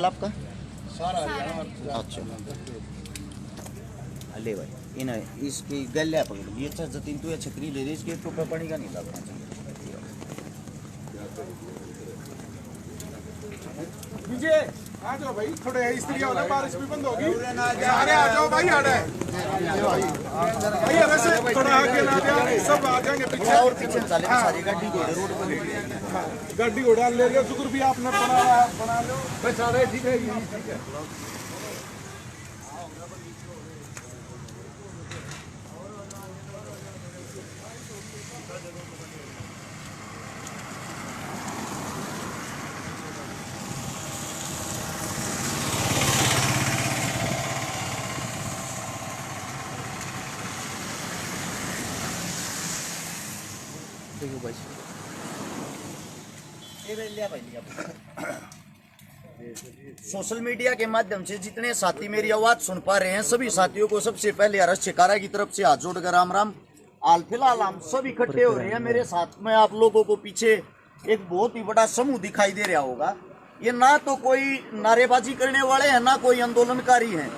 आपका? अच्छा ले भाई इन इसकी गल्या पकड़ ली। अच्छा जतीन तू ये छतरी ले रही, इसके तो पानी का नहीं लगना चाहिए। विजय आ जाओ भाई, थोड़े स्त्री वाला बारिश भी बंद होगी, सारे आ जाओ भाई। आ रहे भैया वैसे थोड़ा आगे ना जाए, सब आ जाएंगे पीछे और पीछे चले सारी गाड़ी घोड़े रोड पर ले गाड़ी घोड़ा ले लो। शुक्र भी आपने बना लो भाई, सारे ठीक है ठीक है। देखो भाई सोशल मीडिया के माध्यम से जितने साथी मेरी आवाज सुन पा रहे हैं, सभी साथियों को सबसे पहले अरस शिकारा की तरफ से हाथ जोड़कर राम राम। हाल फिलहाल हम सब इकट्ठे हो रहे हैं। मेरे साथ में आप लोगों को पीछे एक बहुत ही बड़ा समूह दिखाई दे रहा होगा। ये ना तो कोई नारेबाजी करने वाले हैं, ना कोई आंदोलनकारी हैं।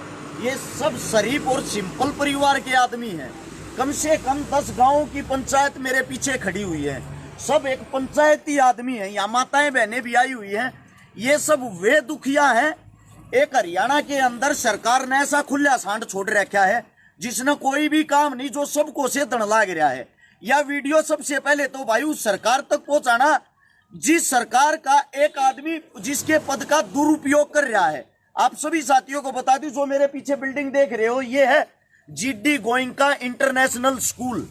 ये सब शरीफ और सिंपल परिवार के आदमी हैं। कम से कम 10 गांवों की पंचायत मेरे पीछे खड़ी हुई है। सब एक पंचायती आदमी है। यहाँ माताएं बहनें भी आई हुई हैं। ये सब वे दुखिया हैं। एक हरियाणा के अंदर सरकार ने ऐसा खुला सांड छोड़ रखा है जिसने कोई भी काम नहीं, जो सबको से दण लाग रहा है। यह वीडियो सबसे पहले तो भाई उस सरकार तक पहुंचाना जिस सरकार का एक आदमी जिसके पद का दुरुपयोग कर रहा है। आप सभी साथियों को बता दूं, जो मेरे पीछे बिल्डिंग देख रहे हो ये है GD Goenka international school.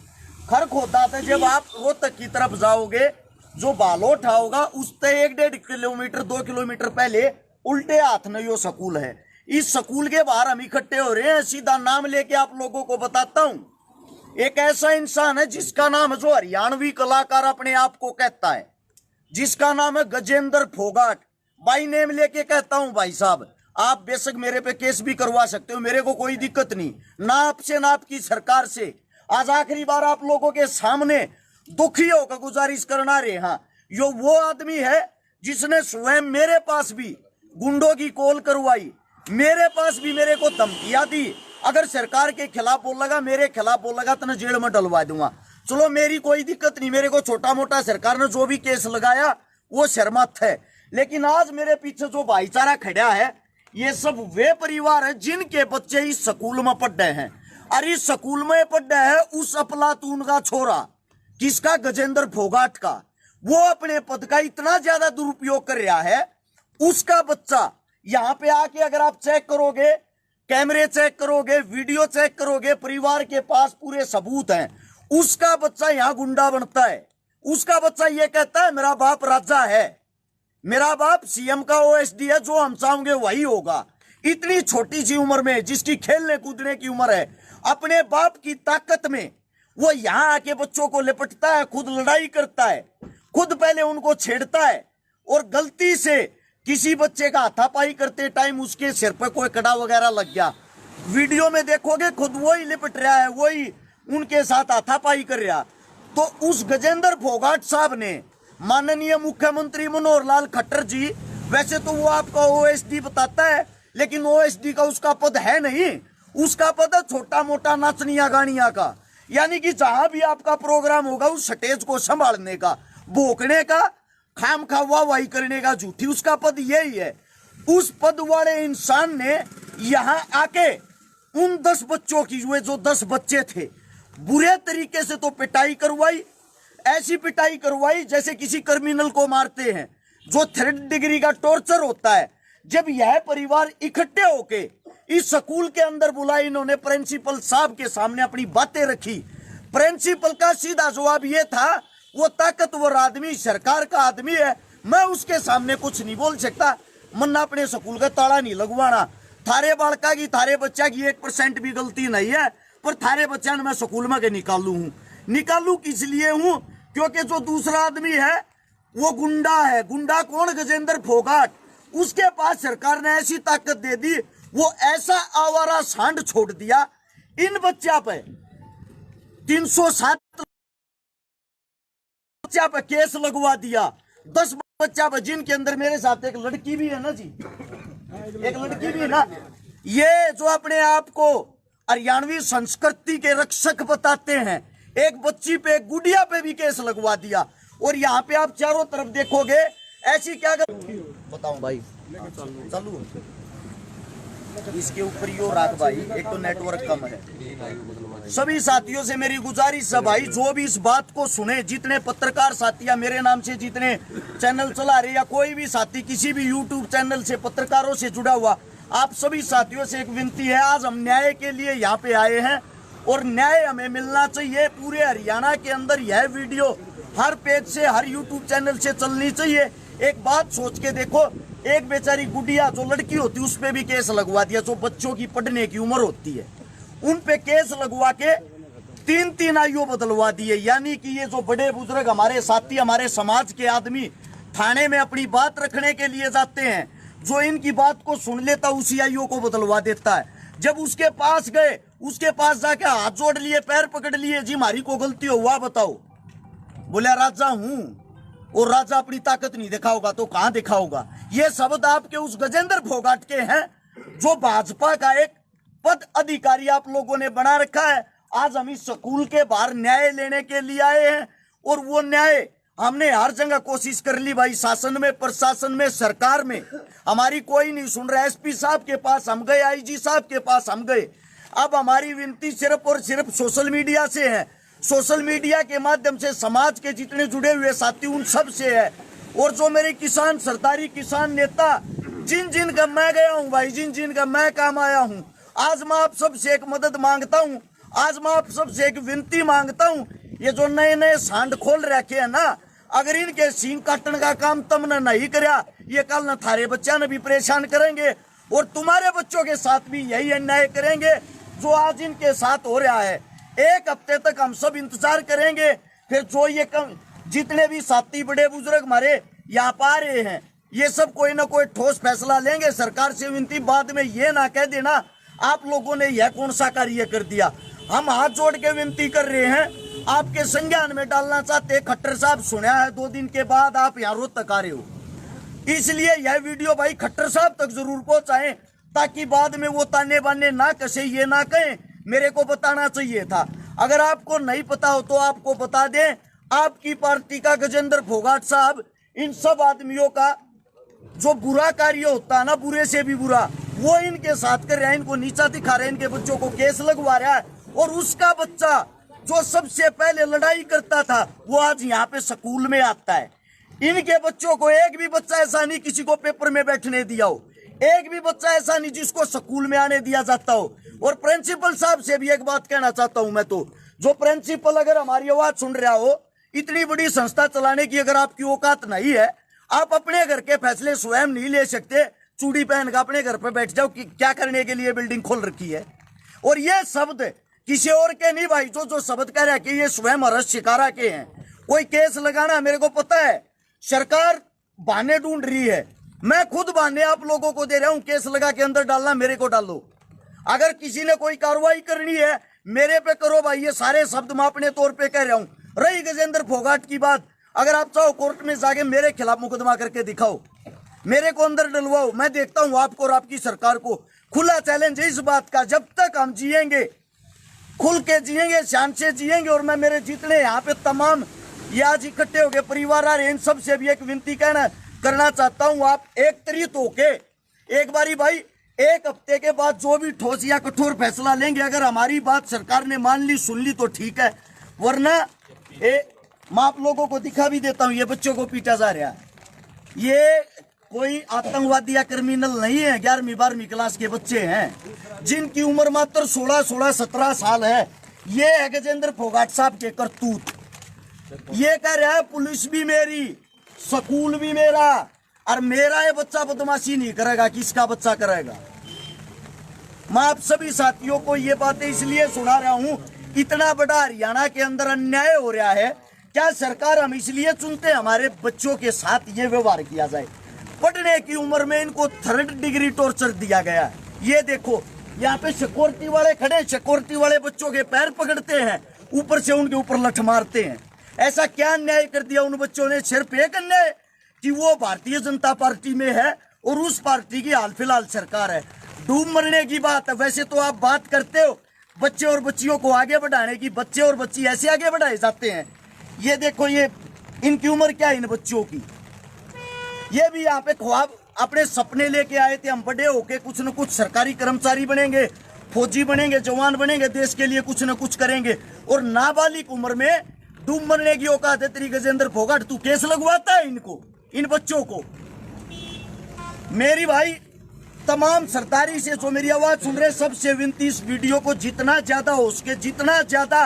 Kharkhoda से जब आप रोहतक की तरफ जाओगे, जो बालोठा होगा उससे 1-1.5 किलोमीटर 2 किलोमीटर पहले उल्टे हाथ में यो स्कूल है। इस स्कूल के बाहर हम इकट्ठे हो रहे हैं। सीधा नाम लेके आप लोगों को बताता हूं। एक ऐसा इंसान है जिसका नाम है, जो हरियाणवी कलाकार अपने आप को कहता है, जिसका नाम है गजेंद्र फोगाट। बाई नेम लेके कहता हूं भाई साहब, आप बेशक मेरे पे केस भी करवा सकते हो, मेरे को कोई दिक्कत नहीं, ना आपसे ना आपकी सरकार से। आज आखिरी बार आप लोगों के सामने दुखी होकर गुजारिश करना रहे। हाँ, यो वो आदमी है जिसने स्वयं मेरे पास भी गुंडों की कॉल करवाई, मेरे पास भी मेरे को धमकियां दी। अगर सरकार के खिलाफ बोलेगा, मेरे खिलाफ बोलेगा तो जेल में डलवा दूंगा। चलो मेरी कोई दिक्कत नहीं, मेरे को छोटा मोटा सरकार ने जो भी केस लगाया वो शर्मत है। लेकिन आज मेरे पीछे जो भाईचारा खड़ा है, ये सब वे परिवार है जिनके बच्चे इस स्कूल में पढ़ रहे हैं। और इस स्कूल में पढ़ रहे है उस अफलातून का छोरा, किसका? गजेंद्र फोगाट का। वो अपने पद का इतना ज्यादा दुरुपयोग कर रहा है। उसका बच्चा यहाँ पे आके अगर आप चेक करोगे, कैमरे चेक करोगे, वीडियो चेक करोगे, परिवार के पास पूरे सबूत हैं। उसका बच्चा यहाँ गुंडा बनता है। उसका बच्चा ये कहता है मेरा बाप राजा है, मेरा बाप सीएम का ओएसडी है, जो हम चाहेंगे वही होगा। इतनी छोटी सी उम्र में, जिसकी खेलने कूदने की उम्र है, अपने बाप की ताकत में वो यहाँ आके बच्चों को लिपटता है, खुद लड़ाई करता है, खुद पहले उनको छेड़ता है। और गलती से किसी बच्चे का हाथापाई करते टाइम उसके सिर पर कोई कड़ा वगैरह लग गया, वीडियो में देखोगे खुद वही लिपट रहा है, वही उनके साथ हाथापाई कर रहा। तो उस गजेंद्र फोगाट साहब ने, माननीय मुख्यमंत्री मनोहर लाल खट्टर जी, वैसे तो वो आपका ओएसडी बताता है, लेकिन ओएसडी का उसका पद है नहीं। उसका पद है छोटा मोटा नाचनिया गानिया का। यानी कि जहां भी आपका प्रोग्राम होगा उस स्टेज को संभालने का, भोंकने का, खाम खा वाही करने का, झूठी, उसका पद यही है। उस पद वाले इंसान ने यहां आके उन 10 बच्चों की, जो 10 बच्चे थे, बुरे तरीके से तो पिटाई करवाई। ऐसी पिटाई करवाई जैसे किसी क्रिमिनल को मारते हैं, जो 3rd डिग्री का टॉर्चर होता है। जब यह परिवार इकट्ठे होके इस स्कूल के अंदर बुलाए, इन्होंने प्रिंसिपल साहब के सामने अपनी बातें रखी। प्रिंसिपल का सीधा जवाब ये था, वो ताकतवर आदमी, सरकार का आदमी है, मैं उसके सामने कुछ नहीं बोल सकता, मन्ना अपने स्कूल का ताला नहीं लगवाना। थारे बालका की, थारे बच्चा की 1% भी गलती नहीं है, पर थारे बच्चा ने मैं स्कूल में के निकालू हूँ। निकालू किस लिए हूँ? क्योंकि जो दूसरा आदमी है वो गुंडा है। गुंडा कौन? गजेंद्र फोगाट। उसके पास सरकार ने ऐसी ताकत दे दी, वो ऐसा आवारा सांड छोड़ दिया। इन बच्चा पे 307 बच्चा पे केस लगवा दिया। 10 बच्चा पे, जिनके अंदर मेरे साथ एक लड़की भी है ना जी, एक लड़की भी ना, ये जो अपने आप को हरियाणवी संस्कृति के रक्षक बताते हैं, एक बच्ची पे, गुड़िया पे भी केस लगवा दिया। और यहाँ पे आप चारों तरफ देखोगे ऐसी क्या बताऊं भाई, चलू इसके ऊपर यो राख भाई, एक तो नेटवर्क कम है। सभी साथियों से मेरी गुजारिश है भाई, जो भी इस बात को सुने, जितने पत्रकार साथी मेरे नाम से जितने चैनल चला रहे या कोई भी साथी किसी भी यूट्यूब चैनल से पत्रकारों से जुड़ा हुआ, आप सभी साथियों से एक विनती है, आज हम न्याय के लिए यहाँ पे आए हैं और न्याय हमें मिलना चाहिए। पूरे हरियाणा के अंदर यह वीडियो हर पेज से, हर यूट्यूब चैनल से चलनी चाहिए। एक बात सोच के देखो, एक बेचारी गुड़िया जो लड़की होती है उस पे भी केस लगवा दिया, जो बच्चों की पढ़ने की उम्र होती है उन पे केस लगवा के 3-3 आयु बदलवा दिए। यानी कि ये जो बड़े बुजुर्ग हमारे साथी, हमारे समाज के आदमी थाने में अपनी बात रखने के लिए जाते हैं, जो इनकी बात को सुन लेता उसी आयु को बदलवा देता है। जब उसके पास गए, उसके पास जाके हाथ जोड़ लिए, पैर पकड़ लिए, जी हमारी को गलती हुआ बताओ, बोले राजा हूं, और राजा अपनी ताकत नहीं दिखाओगा तो कहां दिखाओगा। ये शब्द आपके उस गजेंद्र फोगाट के हैं, जो भाजपा का एक पद अधिकारी आप लोगों ने बना रखा है। आज हम इस स्कूल के बाहर न्याय लेने के लिए आए हैं, और वो न्याय हमने हर जगह कोशिश कर ली भाई, शासन में, प्रशासन में, सरकार में, हमारी कोई नहीं सुन रहा। एसपी साहब के पास हम गए, आईजी साहब के पास हम गए। अब हमारी विनती सिर्फ और सिर्फ सोशल मीडिया से है, सोशल मीडिया के माध्यम से समाज के जितने जुड़े हुए साथी उन सब से है, और जो मेरे किसान, सरदारी किसान नेता, जिन जिन का मैं गया हूं भाई, जिन जिन का मैं काम आया हूं, आज मैं आप सबसे एक मदद मांगता हूं, आज मैं आप सबसे एक विनती मांगता हूं। ये जो नए नए सांड खोल रखे हैं ना, अगर इनके सींग काटने का काम तुमने नहीं कराया, ये कल न थारे बच्चा ने भी परेशान करेंगे, और तुम्हारे बच्चों के साथ भी यही अन्याय करेंगे जो आज इनके साथ हो रहा है। एक हफ्ते तक हम सब इंतजार करेंगे, फिर जो ये जितने भी साथी बड़े बुजुर्ग हमारे यहाँ पा रहे हैं, ये सब कोई ना कोई ठोस फैसला लेंगे। सरकार से विनती, बाद में ये ना कह देना आप लोगों ने यह कौन सा कार्य कर दिया। हम हाथ जोड़ के विनती कर रहे हैं, आपके संज्ञान में डालना चाहते। खट्टर साहब सुना है 2 दिन के बाद आप यहाँ रोज तक आ रहे हो, इसलिए यह वीडियो भाई खट्टर साहब तक जरूर पहुंचाएं, ताकि बाद में वो ताने बाने ना कसे, ये ना कहें मेरे को बताना चाहिए था। अगर आपको नहीं पता हो तो आपको बता दें, आपकी पार्टी का गजेंद्र फोगाट साहब इन सब आदमियों का जो बुरा कार्य होता है ना, बुरे से भी बुरा, वो इनके साथ कर रहा है, इनको नीचा दिखा रहा है, इनके बच्चों को केस लगवा रहा है। और उसका बच्चा जो सबसे पहले लड़ाई करता था, वो आज यहाँ पे स्कूल में आता है। इनके बच्चों को एक भी बच्चा ऐसा नहीं किसी को पेपर में बैठने दिया हो, एक भी बच्चा ऐसा नहीं जिसको स्कूल में आने दिया जाता हो। और प्रिंसिपल साहब से भी एक बात कहना चाहता हूं मैं, तो जो प्रिंसिपल अगर हमारी आवाज सुन रहा हो, इतनी बड़ी संस्था चलाने की अगर आपकी औकात नहीं है, आप अपने घर के फैसले स्वयं नहीं ले सकते, चूड़ी पहन कर अपने घर पर बैठ जाओ कि क्या करने के लिए बिल्डिंग खोल रखी है। और ये शब्द किसी और के नहीं भाई, जो शब्द कह रहा है कि ये स्वयं हर्ष शिकारा के हैं। कोई केस लगाना, मेरे को पता है सरकार बहाने ढूंढ रही है, मैं खुद बहाने आप लोगों को दे रहा हूं। केस लगा के अंदर डालना, मेरे को डालो। अगर किसी ने कोई कार्रवाई करनी है मेरे पे करो भाई, ये सारे शब्द मैं अपने तौर पे कह रहा हूं। रही गजेंद्र फोगाट की बात, अगर आप चाहो कोर्ट में जाके मेरे खिलाफ मुकदमा करके दिखाओ, मेरे को अंदर डलवाओ, मैं देखता हूं आपको और आपकी सरकार को। खुला चैलेंज है इस बात का, जब तक हम जिएंगे, खुल के जिएंगे, शान से जिएंगे। और मैं मेरे जितने यहाँ पे तमाम ये आज इकट्ठे हो गए परिवार आ रहे हैं, इन सब से भी एक विनती करना चाहता हूँ, आप एक तरीत होके एक बारी भाई, एक हफ्ते के बाद जो भी ठोस या कठोर फैसला लेंगे, अगर हमारी बात सरकार ने मान ली, सुन ली तो ठीक है, वरना मैं आप लोगों को दिखा भी देता हूँ, ये बच्चों को पीटा जा रहा है। ये कोई आतंकवादी या क्रिमिनल नहीं है, 11वीं 12वीं क्लास के बच्चे हैं जिनकी उम्र मात्र 16, 17 साल है। ये है गजेंद्र फोगाट साहब के करतूत। ये कह रहा है पुलिस भी मेरी, स्कूल भी मेरा, और मेरा ये बच्चा बदमाशी नहीं करेगा, किसका बच्चा करेगा। मैं आप सभी साथियों को ये बातें इसलिए सुना रहा हूं, इतना बड़ा हरियाणा के अंदर अन्याय हो रहा है। क्या सरकार हम इसलिए चुनते हमारे बच्चों के साथ ये व्यवहार किया जाए? पढ़ने की उम्र में इनको 3rd डिग्री टॉर्चर दिया गया है। ये देखो यहाँ पे सिक्योरिटी वाले खड़े, सिक्योरिटी वाले बच्चों के पैर पकड़ते हैं, ऊपर से उनके ऊपर लठ मारते हैं। ऐसा क्या अन्याय कर दिया उन बच्चों ने? सिर्फ एक अन्याय कि वो भारतीय जनता पार्टी में है और उस पार्टी की हाल फिलहाल सरकार है। डूब मरने की बात है। वैसे तो आप बात करते हो बच्चे और बच्चियों को आगे बढ़ाने की, बच्चे और बच्ची ऐसे आगे बढ़ाए जाते हैं। ये देखो, ये इनकी उम्र क्या है इन बच्चों की। ये भी यहाँ पे ख्वाब अपने सपने लेके आए थे, हम बड़े होके कुछ न कुछ सरकारी कर्मचारी बनेंगे, फौजी बनेंगे, जवान बनेंगे, देश के लिए कुछ न कुछ करेंगे। और नाबालिग उम्र में डूब मरने की औकात है तेरी गजेंद्र फोगाट। तू केस लगवाता है इनको, इन बच्चों को। मेरी भाई तमाम सरदारी से जो मेरी आवाज सुन रहे सबसे विनती, इस वीडियो को जितना ज्यादा हो सके, जितना ज्यादा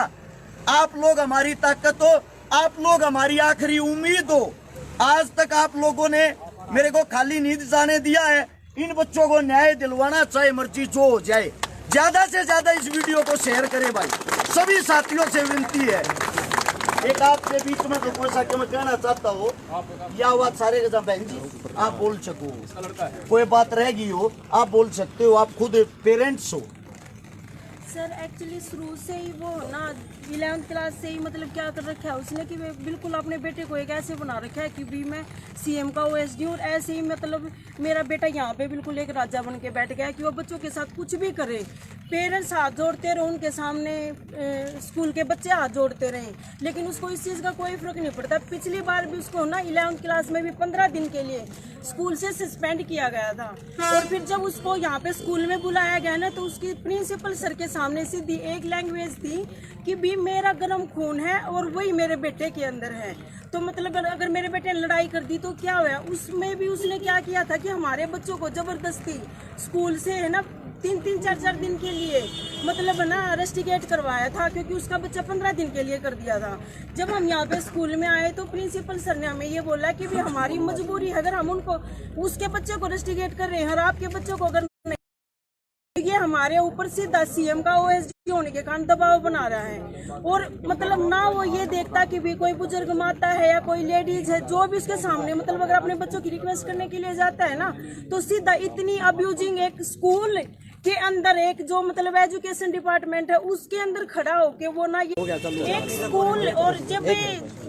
आप लोग हमारी ताकत हो, आप लोग हमारी आखिरी उम्मीद हो। आज तक आप लोगों ने मेरे को खाली नींद जाने दिया है। इन बच्चों को न्याय दिलवाना, चाहे मर्जी जो हो जाए। ज्यादा से ज्यादा इस वीडियो को शेयर करें भाई, सभी साथियों से विनती है। एक आपके बीच में तो कोई सा मैं कहना चाहता हो, या आवाज सारे के साथ बहन जी आप बोल सको, कोई बात रह गई हो आप बोल सकते हो, आप खुद पेरेंट्स हो। सर एक्चुअली शुरू से ही वो ना 11th क्लास से ही मतलब क्या कर रखा है उसने कि बिल्कुल अपने बेटे को एक ऐसे बना रखा है कि भी मैं सीएम का ओएसडी हूँ। और ऐसे ही मतलब मेरा बेटा यहाँ पे बिल्कुल एक राजा बन के बैठ गया कि वो बच्चों के साथ कुछ भी करे। पेरेंट्स हाथ जोड़ते रहे उनके सामने, स्कूल के बच्चे हाथ जोड़ते रहे, लेकिन उसको इस चीज़ का कोई फर्क नहीं पड़ता। पिछली बार भी उसको ना 11th क्लास में भी 15 दिन के लिए स्कूल से सस्पेंड किया गया था। और फिर जब उसको यहाँ पे स्कूल में बुलाया गया ना, तो उसकी प्रिंसिपल सर के सामने सीधी एक लैंग्वेज थी कि भी मेरा गर्म खून है और वही मेरे बेटे के अंदर है। तो मतलब अगर मेरे बेटे ने लड़ाई कर दी तो क्या हुआ। उसमें भी उसने क्या किया था कि हमारे बच्चों को जबरदस्ती स्कूल से है ना 3-3, 4-4 दिन के लिए मतलब ना रस्टिकेट करवाया था, क्योंकि उसका बच्चा 15 दिन के लिए कर दिया था। जब हम यहाँ पे स्कूल में आए तो प्रिंसिपल सर ने हमें ये बोला कि भी हमारी मजबूरी है, अगर हम उनको उसके बच्चे को रस्टिकेट कर रहे हैं और आपके बच्चों को अगर नहीं, ये हमारे ऊपर सीधा सीएम का ओएसडी होने के कारण दबाव बना रहा है। और मतलब ना वो ये देखता कि भी कोई बुजुर्ग माता है या कोई लेडीज है जो भी उसके सामने मतलब अगर अपने बच्चों की रिक्वेस्ट करने के लिए जाता है ना, तो सीधा इतनी अब्यूजिंग एक स्कूल के अंदर एक जो मतलब एजुकेशन डिपार्टमेंट है उसके अंदर खड़ा होके वो ना ये एक स्कूल। और जब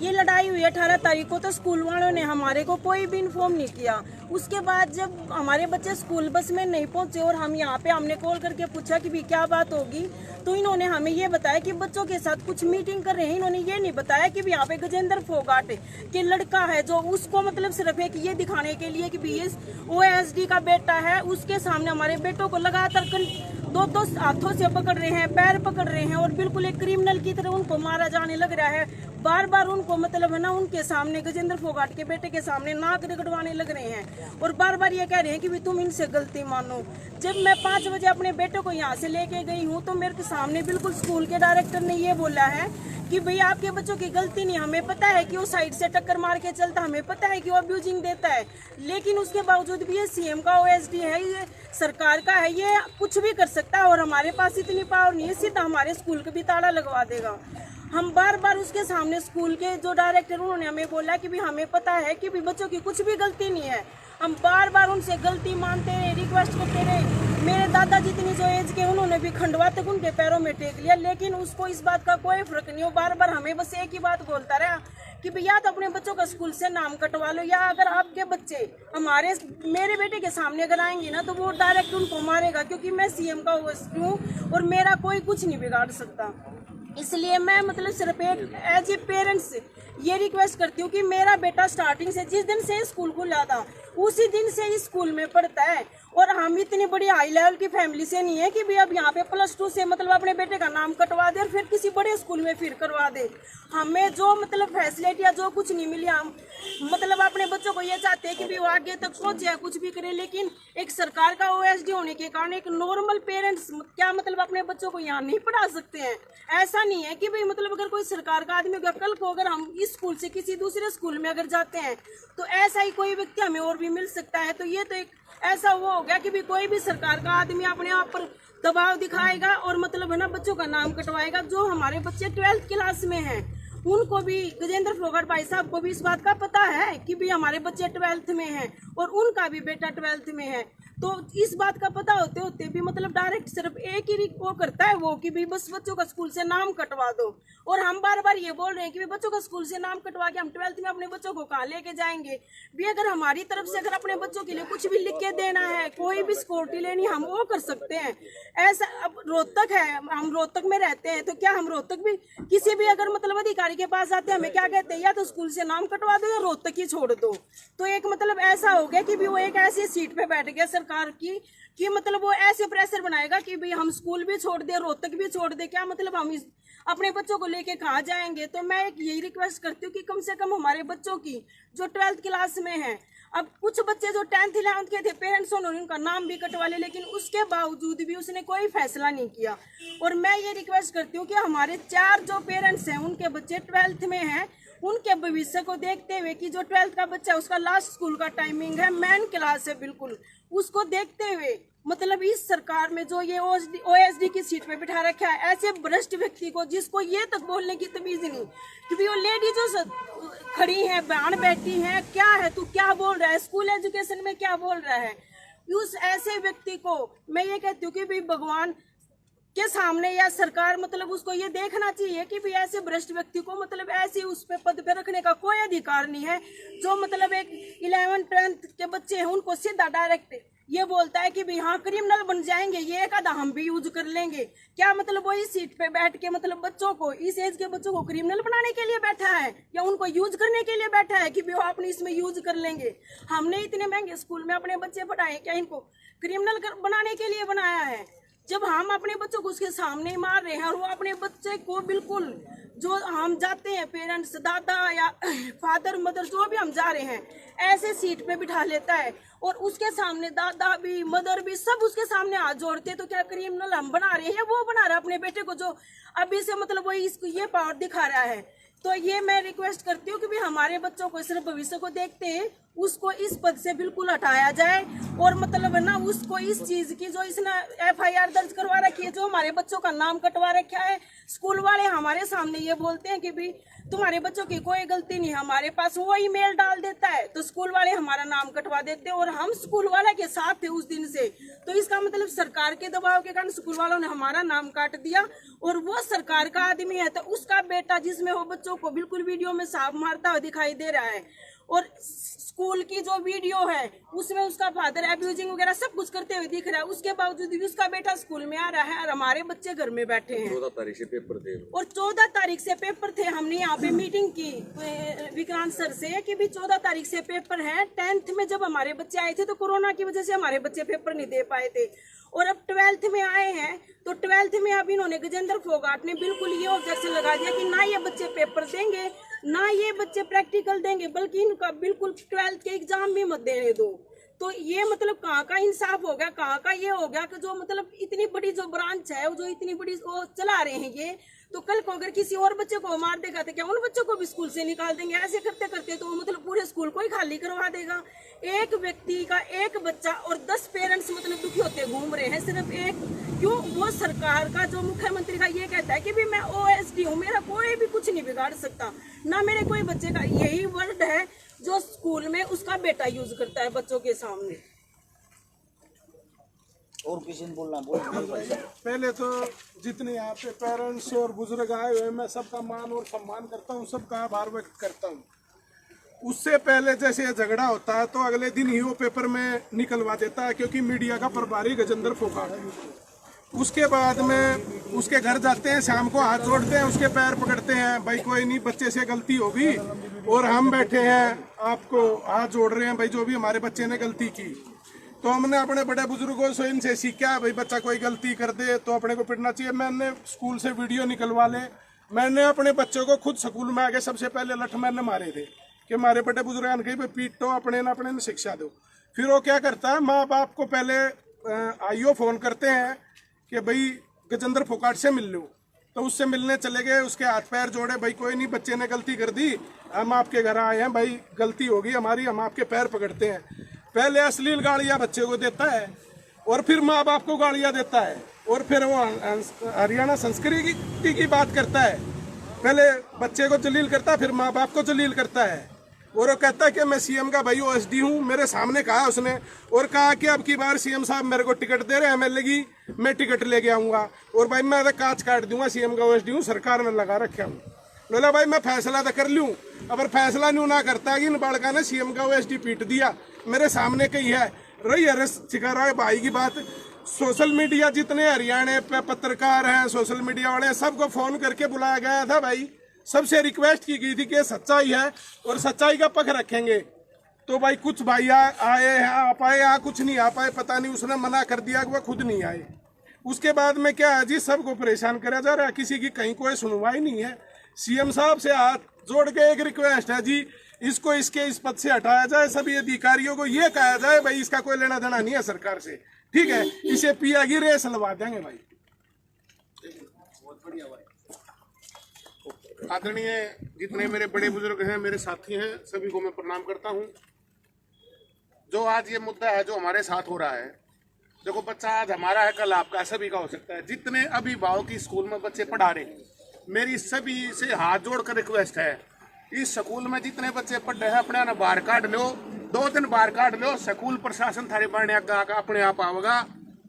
ये लड़ाई हुई 18 तारीख को तो स्कूल वालों ने हमारे को कोई भी इन्फॉर्म नहीं किया। उसके बाद जब हमारे बच्चे स्कूल बस में नहीं पहुंचे और हम यहाँ पे हमने कॉल करके पूछा कि भी क्या बात होगी, तो इन्होंने हमें ये बताया कि बच्चों के साथ कुछ मीटिंग कर रहे हैं। इन्होंने ये नहीं बताया कि भी यहाँ पे गजेंद्र फोगाट के लड़का है जो उसको मतलब सिर्फ एक ये दिखाने के लिए कि भी ये ओएसडी का बेटा है, उसके सामने हमारे बेटों को लगातार 2 हाथों से पकड़ रहे हैं, पैर पकड़ रहे हैं और बिल्कुल एक क्रिमिनल की तरह उनको मारा जाने लग रहा है। बार बार उनको मतलब है ना उनके सामने गजेंद्र फोगाट के बेटे के सामने नाक रगड़वाने लग रहे हैं और बार बार ये कह रहे हैं कि भी तुम इनसे गलती मानो। जब मैं 5 बजे अपने बेटे को यहाँ से लेके गई हूँ तो मेरे सामने बिल्कुल स्कूल के डायरेक्टर ने ये बोला है कि भाई आपके बच्चों की गलती नहीं, हमें पता है कि वो साइड से टक्कर मार के चलता, हमें पता है कि वो अब्यूजिंग देता है, लेकिन उसके बावजूद भी ये सीएम का ओएसडी है, ये सरकार का है, ये कुछ भी कर सकता है और हमारे पास इतनी पावर नहीं है, सीधा हमारे स्कूल का भी ताला लगवा देगा। हम बार बार उसके सामने स्कूल के जो डायरेक्टर उन्होंने हमें बोला कि भी हमें पता है कि भी बच्चों की कुछ भी गलती नहीं है। हम बार बार उनसे गलती मानते रहे, रिक्वेस्ट करते रहे। मेरे दादा जितनी जो एज के उन्होंने भी खंडवा तक उनके पैरों में टेक लिया, लेकिन उसको इस बात का कोई फर्क नहीं हो। बार बार हमें बस एक ही बात बोलता रहा कि भैया तो अपने बच्चों का स्कूल से नाम कटवा लो, या अगर आपके बच्चे मेरे बेटे के सामने अगर आएंगे ना तो वो डायरेक्ट उनको मारेगा, क्योंकि मैं सीएम का ओएसडी हूँ और मेरा कोई कुछ नहीं बिगाड़ सकता। इसलिए मैं मतलब सिर्फ एज ए पेरेंट्स ये रिक्वेस्ट करती हूँ कि मेरा बेटा स्टार्टिंग से जिस दिन से स्कूल खुला था उसी दिन से ही स्कूल में पढ़ता है और हम इतनी बड़ी हाई लेवल की फैमिली से नहीं है कि भी अब यहाँ पे +2 से मतलब अपने बेटे का नाम कटवा दे और फिर किसी बड़े स्कूल में फिर करवा दे। हमें जो मतलब फैसिलिटी या जो कुछ नहीं मिली, हम मतलब अपने बच्चों को ये चाहते हैं कि भी वो आगे तक पहुंचे, कुछ भी करे, लेकिन एक सरकार का ओएसडी होने के कारण एक नॉर्मल पेरेंट्स क्या मतलब अपने बच्चों को यहाँ नहीं पढ़ा सकते हैं। ऐसा नहीं है कि भाई मतलब अगर कोई सरकार का आदमी होगा, कल को अगर हम इस स्कूल से किसी दूसरे स्कूल में अगर जाते हैं तो ऐसा ही कोई व्यक्ति हमें और भी मिल सकता है। तो ये तो एक ऐसा वो हो गया कि भी कोई भी सरकार का आदमी अपने आप पर दबाव दिखाएगा और मतलब है ना बच्चों का नाम कटवाएगा। जो हमारे बच्चे 12th क्लास में हैं उनको भी गजेंद्र फोगाट भाई साहब को भी इस बात का पता है कि भी हमारे बच्चे 12th में हैं और उनका भी बेटा 12th में है। तो इस बात का पता होते होते भी मतलब डायरेक्ट सिर्फ एक ही वो करता है वो कि भी बस बच्चों का स्कूल से नाम कटवा दो। और हम बार बार ये बोल रहे हैं कि भी बच्चों का स्कूल से नाम कटवा के हम 12th में अपने बच्चों को कहाँ लेके जाएंगे। भी अगर हमारी तरफ से अगर अपने बच्चों के लिए कुछ भी लिख के देना है, कोई भी सिक्योरिटी लेनी, हम वो कर सकते हैं। ऐसा अब रोहतक है, हम रोहतक में रहते हैं, तो क्या हम रोहतक भी किसी भी अगर मतलब अधिकारी के पास आते हैं, हमें क्या कहते हैं, या तो स्कूल से नाम कटवा दो या रोहतक ही छोड़ दो। तो एक मतलब ऐसा हो गया कि भी वो एक ऐसी सीट पे बैठ गया सरकार की कि मतलब वो ऐसे प्रेशर बनाएगा कि भाई हम स्कूल भी छोड़ दे, रोहतक भी छोड़ दे, क्या मतलब हम अपने बच्चों को लेके कहाँ जाएंगे। तो मैं एक यही रिक्वेस्ट करती हूँ कि कम से कम हमारे बच्चों की जो 12th क्लास में है, अब कुछ बच्चे जो 10th 11th के थे, पेरेंट्स उन्होंने उनका नाम भी कटवा लिया, लेकिन उसके बावजूद भी उसने कोई फैसला नहीं किया। और मैं ये रिक्वेस्ट करती हूँ कि हमारे 4 जो पेरेंट्स हैं उनके बच्चे 12th में हैं, उनके भविष्य को देखते हुए कि जो 12th का बच्चा है उसका लास्ट स्कूल का टाइमिंग है, मेन क्लास है, बिल्कुल उसको देखते हुए मतलब इस सरकार में जो ये OSD की सीट पे बिठा रखा है ऐसे भ्रष्ट व्यक्ति को, जिसको ये तक बोलने की तमीज नहीं, क्योंकि वो लेडी जो खड़ी है, बहन बैठी है, क्या है तू क्या बोल रहा है, स्कूल एजुकेशन में क्या बोल रहा है। उस ऐसे व्यक्ति को मैं ये कहती हूँ कि भाई भगवान के सामने या सरकार मतलब उसको ये देखना चाहिए कि भी ऐसे भ्रष्ट व्यक्ति को मतलब ऐसे उस पे पद पे रखने का कोई अधिकार नहीं है। जो मतलब एक 11th 12th के बच्चे हैं उनको सीधा डायरेक्ट ये बोलता है कि भी हाँ क्रिमिनल बन जाएंगे, ये एक आधा हम भी यूज कर लेंगे। क्या मतलब वो इस सीट पे बैठ के मतलब बच्चों को, इस एज के बच्चों को क्रिमिनल बनाने के लिए बैठा है या उनको यूज करने के लिए बैठा है कि भी वो अपने इसमें यूज कर लेंगे। हमने इतने महंगे स्कूल में अपने बच्चे पढ़ाए, क्या इनको क्रिमिनल बनाने के लिए बनाया है? जब हम अपने बच्चों को उसके सामने ही मार रहे हैं और वो अपने बच्चे को बिल्कुल जो हम जाते हैं पेरेंट्स, दादा या फादर मदर जो भी हम जा रहे हैं, ऐसे सीट पे बिठा लेता है और उसके सामने दादा भी मदर भी सब उसके सामने हाथ जोड़ते हैं। तो क्या क्रिमिनल हम बना रहे हैं या वो बना रहा है अपने बेटे को जो अभी से मतलब वो इसको ये पावर दिखा रहा है। तो ये मैं रिक्वेस्ट करती हूँ कि भी हमारे बच्चों को सिर्फ भविष्य को देखते हैं उसको इस पद से बिल्कुल हटाया जाए और मतलब ना उसको इस चीज की जो इसने FIR दर्ज करवा रखी है, जो हमारे बच्चों का नाम कटवा रखा है। स्कूल वाले हमारे सामने ये बोलते हैं कि भी तुम्हारे बच्चों की कोई गलती नहीं, हमारे पास वो ईमेल डाल देता है तो स्कूल वाले हमारा नाम कटवा देते हैं और हम स्कूल वाले के साथ थे उस दिन से। तो इसका मतलब सरकार के दबाव के कारण स्कूल वालों ने हमारा नाम काट दिया और वो सरकार का आदमी है तो उसका बेटा जिसमें वो बच्चों को बिल्कुल वीडियो में सांप मारता हुआ दिखाई दे रहा है और स्कूल की जो वीडियो है उसमें उसका फादर एब्यूजिंग वगैरह सब कुछ करते हुए दिख रहा है, उसके बावजूद भी उसका बेटा स्कूल में आ रहा है और हमारे बच्चे घर में बैठे हैं। 14 तारीख से पेपर थे और 14 तारीख से पेपर थे। हमने यहाँ पे मीटिंग की विक्रांत सर से कि भी 14 तारीख से पेपर है। 10th में जब हमारे बच्चे आए थे तो कोरोना की वजह से हमारे बच्चे पेपर नहीं दे पाए थे और अब 12th में आए हैं तो 12th में अब इन्होंने गजेंद्र फोगाट ने बिल्कुल ये ऑब्जेक्शन लगा दिया कि ना ये बच्चे पेपर देंगे ना ये बच्चे प्रैक्टिकल देंगे, बल्कि इनका बिल्कुल 12th के एग्जाम भी मत देने दो। तो ये मतलब कहाँ का इंसाफ हो गया, कहाँ का ये हो गया कि जो मतलब इतनी बड़ी जो ब्रांच है जो इतनी बड़ी वो चला रहे हैं ये, तो कल को अगर किसी और बच्चे को मार देगा तो क्या उन बच्चों को भी स्कूल से निकाल देंगे? ऐसे करते करते तो मतलब पूरे स्कूल को ही खाली करवा देगा। एक व्यक्ति का एक बच्चा और 10 पेरेंट्स मतलब दुखी होते घूम रहे हैं सिर्फ एक, क्यों? वो सरकार का जो मुख्यमंत्री का ये कहता है कि भी मैं OSD हूँ, मेरा कोई भी कुछ नहीं बिगाड़ सकता, ना मेरे कोई बच्चे का, यही वर्ड है जो स्कूल में उसका बेटा यूज करता है बच्चों के सामने। और किसी ने बोलना बोल। पहले तो जितने यहाँ पे पेरेंट्स और बुजुर्ग आए हुए मैं सबका मान और सम्मान करता हूँ, सबका आभार व्यक्त करता हूँ। उससे पहले जैसे झगड़ा होता है तो अगले दिन ही वो पेपर में निकलवा देता है क्योंकि मीडिया का प्रभारी गजेंद्र फोगाट। उसके बाद में उसके घर जाते हैं, शाम को हाथ जोड़ते हैं, उसके पैर पकड़ते हैं, भाई कोई नहीं बच्चे से गलती होगी और हम बैठे हैं आपको हाथ जोड़ रहे हैं भाई जो भी हमारे बच्चे ने गलती की। तो हमने अपने बड़े बुजुर्गों से इनसे सीखा भाई बच्चा कोई गलती कर दे तो अपने को पिटना चाहिए। मैंने स्कूल से वीडियो निकलवा ले, मैंने अपने बच्चों को खुद स्कूल में आके सबसे पहले लठ मैंने मारे थे कि हमारे बड़े बुजुर्ग कहीं भाई पीटो अपने न शिक्षा दो। फिर वो क्या करता है, माँ बाप को पहले आईओ फोन करते हैं कि भाई गजेंद्र फोगाट से मिल लो, तो उससे मिलने चले गए, उसके हाथ पैर जोड़े, भाई कोई नहीं बच्चे ने गलती कर दी, हम आपके घर आए हैं, भाई गलती होगी हमारी, हम आपके पैर पकड़ते हैं। पहले अश्लील गालियाँ बच्चे को देता है और फिर माँ बाप को गालियाँ देता है और फिर वो हरियाणा संस्कृति की बात करता है। पहले बच्चे को जलील करता है फिर माँ बाप को जलील करता है और वो कहता है कि मैं सीएम का भाई ओएसडी हूँ, मेरे सामने कहा उसने, और कहा कि अब की बार सीएम साहब मेरे को टिकट दे रहे हैं एमएलए की, मैं टिकट लेके आऊंगा और भाई मैं कांच काट दूंगा, सीएम का ओएसडी हूँ, सरकार में लगा रखा हूँ। बोला भाई मैं फैसला तो कर लूँ, अगर फैसला नहीं ना करता कि इन बालका ने सीएम का ओएसडी पीट दिया, मेरे सामने कही है रही अरेस्ट शिकारा भाई की बात। सोशल मीडिया जितने हरियाणा पे पत्रकार हैं, सोशल मीडिया वाले हैं, सबको फोन करके बुलाया गया था भाई, सबसे रिक्वेस्ट की गई थी कि सच्चाई है और सच्चाई का पक्ष रखेंगे। तो भाई कुछ भाई आए हैं, आ पाए, यहाँ कुछ नहीं आ पाए, पता नहीं उसने मना कर दिया कि वह खुद नहीं आए। उसके बाद में क्या है जी, सबको परेशान करा जा रहा है, किसी की कहीं कोई सुनवाई नहीं है। सीएम साहब से हाथ जोड़ के एक रिक्वेस्ट है जी, इसको इस पद से हटाया जाए, सभी अधिकारियों को ये कहा जाए भाई इसका कोई लेना देना नहीं है सरकार से, ठीक है, इसे पिया की रेस लगा देंगे भाई। आदरणीय जितने मेरे बड़े बुजुर्ग हैं, मेरे साथी हैं, सभी को मैं प्रणाम करता हूं। जो आज ये मुद्दा है जो हमारे साथ हो रहा है, देखो बच्चा आज हमारा है, कल आपका, सभी का हो सकता है। जितने अभिभावक की स्कूल में बच्चे पढ़ा रहे, मेरी सभी से हाथ जोड़कर रिक्वेस्ट है, इस स्कूल में जितने बच्चे पढ़ रहे हैं अपने ना बाहर काट लो, 2 दिन बाहर काट लो, स्कूल प्रशासन थारे बढ़ने अपने आप आवेगा।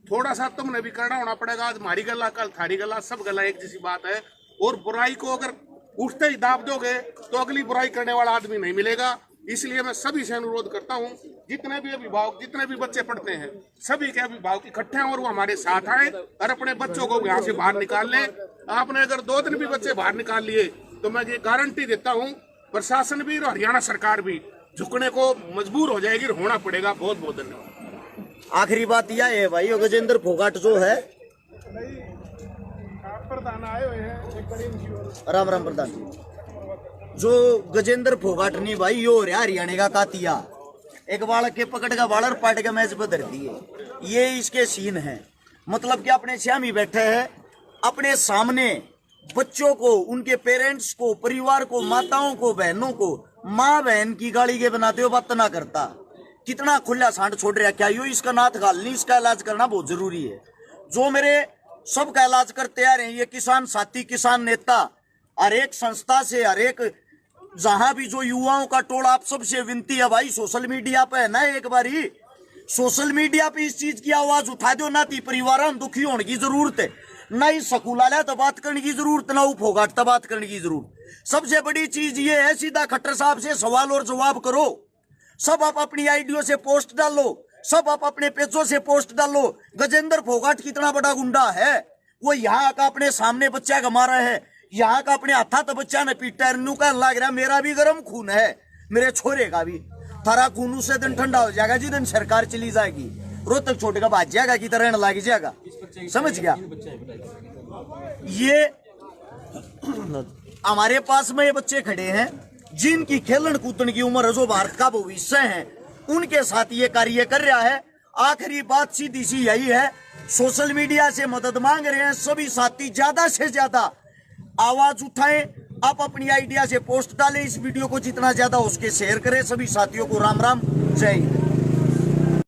थोड़ा सा तुमने भी करना होना पड़ेगा, आज हमारी गला कल थारी गला, सब गला एक जैसी बात है। और बुराई को अगर उठते ही दाब दोगे तो अगली बुराई करने वाला आदमी नहीं मिलेगा। इसलिए मैं सभी से अनुरोध करता हूं, जितने भी अभिभावक, जितने भी बच्चे पढ़ते हैं, सभी के अभिभावक इकट्ठे हैं और वो हमारे साथ आए और अपने बच्चों को यहाँ से बाहर निकाल लें। आपने अगर 2 दिन भी बच्चे बाहर निकाल लिए तो मैं ये गारंटी देता हूँ प्रशासन भी और हरियाणा सरकार भी झुकने को मजबूर हो जाएगी, होना पड़ेगा। बहुत बहुत धन्यवाद। आखिरी बात यह है भाई, गजेंद्र फोगाट जो है, प्रधान आए हुए हैं, एक बड़ी राम राम प्रधान जी, जो गजेंद्र फोगाट नहीं भाई, यो रहा हरियाणा का कातिया, एक बालक के पकड़ का बालर पाट के मैच बदल दिए, ये इसके सीन है। मतलब कि अपने श्यामी बैठे हैं, अपने सामने बच्चों को, उनके पेरेंट्स को, परिवार को, माताओं को, बहनों को, माँ बहन की गाली के बनाते हो, बात ना करता। कितना खुला सांड छोड़ रहा, क्या यो इसका नाथ गाल नहीं, इसका इलाज करना बहुत जरूरी है। जो मेरे सबका इलाज करते आ रहे हैं, ये किसान साथी, किसान नेता, हर एक संस्था से, हर एक जहां भी जो युवाओं का टोला, आप सबसे विनती है भाई, सोशल मीडिया पे है ना, एक बारी सोशल मीडिया पे इस चीज की आवाज उठा दो ना, ती परिवार दुखी होने की जरूरत है ना, इस स्कूल वाले तो बात करने की जरूरत ना, फोगाट तो बात करने की जरूरत। सबसे बड़ी चीज ये है, सीधा खट्टर साहब से सवाल और जवाब करो। सब आप अपनी आईडियो से पोस्ट डालो, सब आप अपने पेजों से पोस्ट डालो। गजेंद्र फोगाट कितना बड़ा गुंडा है, वो यहाँ का अपने सामने बच्चा का मारा है, यहाँ का अपने हाथा तो बच्चा ने पीटा, का लग रहा मेरा भी गर्म खून है, मेरे छोरे का भी, थारा खून उससे दिन ठंडा हो जाएगा जिस सरकार चली जाएगी, रोहतक छोटे का भाज जाएगा की तरह लग जाएगा, समझ गया। ये हमारे पास में ये बच्चे खड़े हैं जिनकी खेलन कूदन की उम्र है, जो भारत का भविष्य है, उनके साथ ये कार्य कर रहा है। आखिरी बात सीधी सी यही है, सोशल मीडिया से मदद मांग रहे हैं सभी साथी, ज्यादा से ज्यादा आवाज उठाएं, आप अपनी आइडिया से पोस्ट डालें, इस वीडियो को जितना ज्यादा उसके शेयर करें। सभी साथियों को राम राम, जय हिंद।